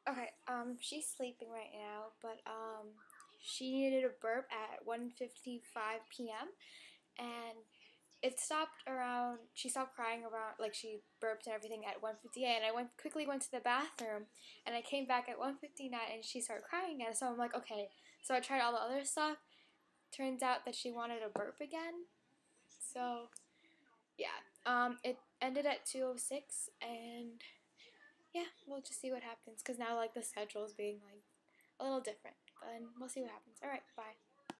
Okay, she's sleeping right now, but she needed a burp at 1:55 p.m. and it stopped around. She stopped crying around, like she burped and everything at 1:58, and I quickly went to the bathroom, and I came back at 1:59, and she started crying again. So I'm like, okay. So I tried all the other stuff. Turns out that she wanted a burp again. So yeah, it ended at 2:06, and yeah, we'll just see what happens. Cause now like the schedule is being like a little different, but we'll see what happens. All right, bye.